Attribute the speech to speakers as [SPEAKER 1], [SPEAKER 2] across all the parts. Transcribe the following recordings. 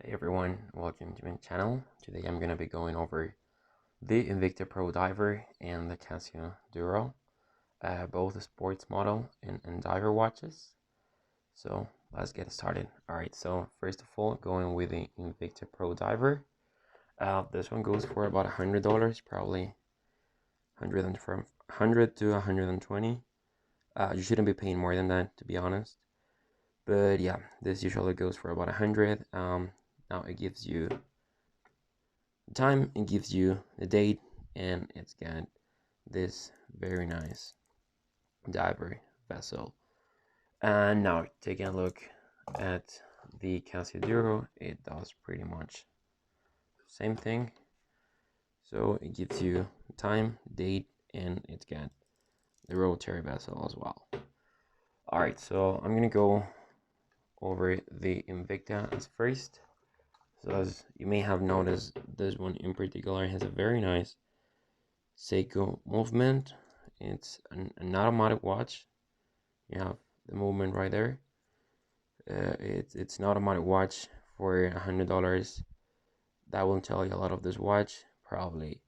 [SPEAKER 1] Hey everyone, welcome to my channel. Today I'm going to be going over the Invicta Pro Diver and the Casio Duro, both a sports model and diver watches. So let's get started. Alright, so first of all, going with the Invicta Pro Diver. This one goes for about $100, probably 100 and from 100 to 120. You shouldn't be paying more than that, to be honest. But yeah, this usually goes for about 100. Now it gives you time, it gives you the date, and it's got this very nice diver vessel. And now taking a look at the Casio Duro, it does pretty much the same thing. So it gives you time, date, and it's got the rotary vessel as well. Alright, so I'm gonna go over the Invicta as first. So as you may have noticed, this one in particular has a very nice Seiko movement. It's an automatic watch. You have the movement right there. It's an automatic watch for $100. That will tell you a lot of this watch. Probably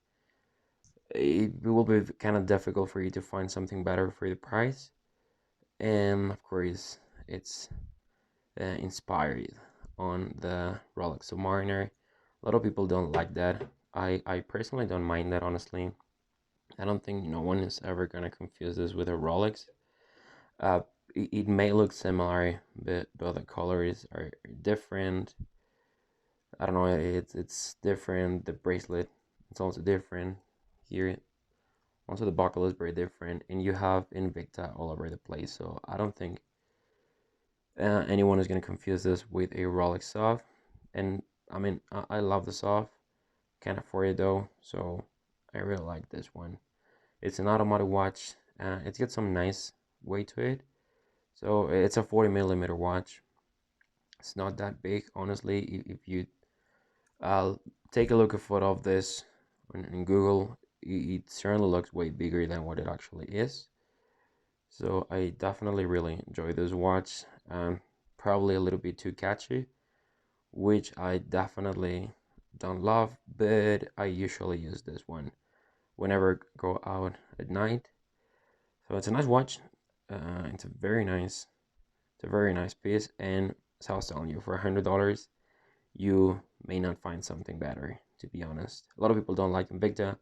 [SPEAKER 1] it will be kind of difficult for you to find something better for the price. And of course, it's inspired on the Rolex Submariner. A lot of people don't like that. I personally don't mind that, honestly. I don't think no one is ever gonna confuse this with a Rolex. Uh, it may look similar, but the colors are different. I don't know. It's different. The bracelet, it's also different. Here, also the buckle is very different, and you have Invicta all over the place. So I don't think anyone is gonna confuse this with a Rolex Soft. And I mean, I love the Soft. Can't afford it though, so I really like this one. It's an automatic watch. It's got some nice weight to it. So it's a 40 millimeter watch. It's not that big, honestly. If you take a look at a photo of this in Google, it certainly looks way bigger than what it actually is. So I definitely really enjoy this watch. Probably a little bit too catchy, which I definitely don't love, but I usually use this one whenever I go out at night. So it's a nice watch. It's a very nice, it's a very nice piece, and as I was telling you, for $100, you may not find something better. To be honest, a lot of people don't like Invicta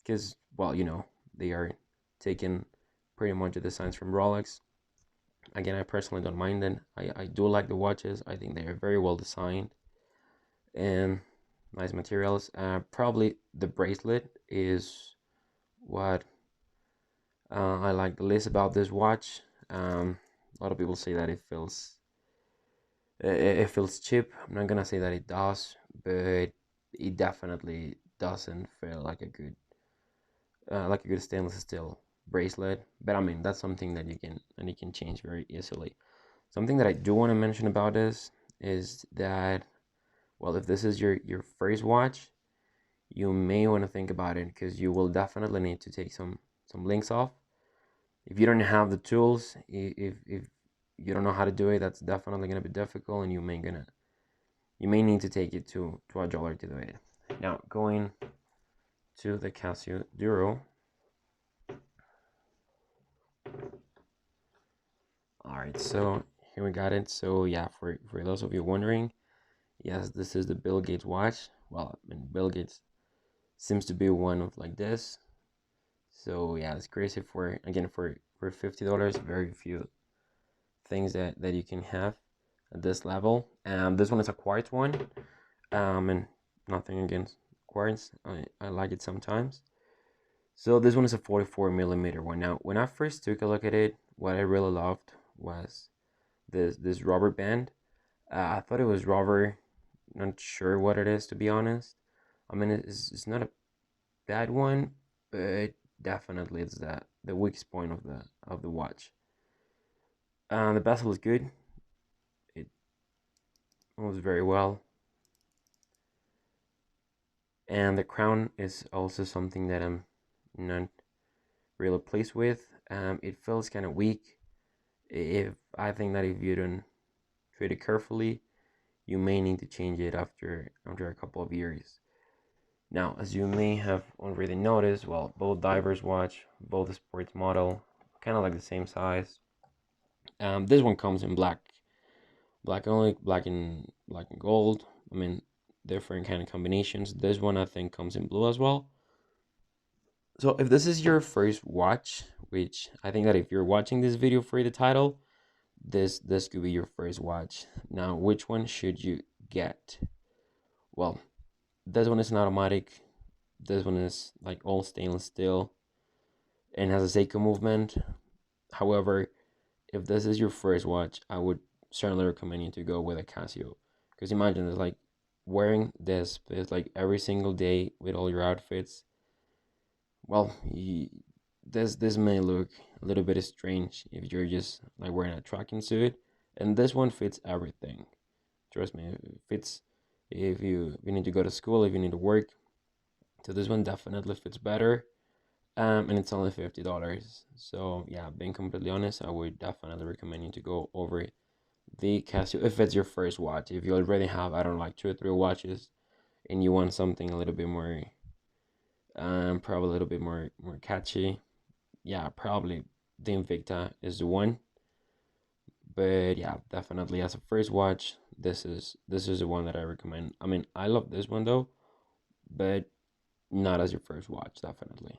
[SPEAKER 1] because, well, they are taking pretty much the designs from Rolex. Again, I personally don't mind them. I do like the watches. I think they are very well designed and nice materials. Probably the bracelet is what I like the least about this watch. A lot of people say that it feels cheap. I'm not gonna say that it does, but it definitely doesn't feel like a good stainless steel bracelet. But I mean, that's something that you can change very easily. Something that I do want to mention about this is that, well, if this is your first watch, you may want to think about it because you will definitely need to take some links off. If you don't have the tools, if you don't know how to do it, that's definitely gonna be difficult, and you may need to take it to a jeweler to do it. Now going to the Casio Duro. All right, so here we got it. So yeah, for those of you wondering, yes, this is the Bill Gates watch. Well, I mean, Bill Gates seems to be one of like this. So yeah, it's crazy for $50. Very few things that you can have at this level. This one is a quartz one. And nothing against quartz. I like it sometimes. So this one is a 44 millimeter one. Now, when I first took a look at it, what I really loved was this rubber band. I thought it was rubber. Not sure what it is, to be honest. I mean, it's not a bad one, but definitely it's the weakest point of the watch. The bezel is good. It moves very well, and the crown is also something that I'm not really pleased with. It feels kind of weak. If I think that if you don't treat it carefully, you may need to change it after a couple of years. Now, as you may have already noticed, well, both divers watch, both sports model, kind of like the same size. This one comes in black only, black and gold. I mean, different kind of combinations. This one I think comes in blue as well. So if this is your first watch, which I think that if you're watching this video for the title, this could be your first watch. Now, which one should you get? Well, this one is an automatic. This one is like all stainless steel and has a Seiko movement. However, if this is your first watch, I would certainly recommend you to go with a Casio. Because imagine it's like wearing this, but it's like every single day with all your outfits. Well, this may look a little bit strange if you're just like wearing a tracking suit, and this one fits everything. Trust me, it fits if you need to go to school, if you need to work. So this one definitely fits better. And it's only $50. So yeah, being completely honest, I would definitely recommend you to go over the Casio if it's your first watch. If you already have, I don't know, like 2 or 3 watches, and you want something a little bit more, probably a little bit more catchy, yeah, probably the Invicta is the one. But yeah, definitely as a first watch, this is the one that I recommend. I mean, I love this one though, but not as your first watch, definitely.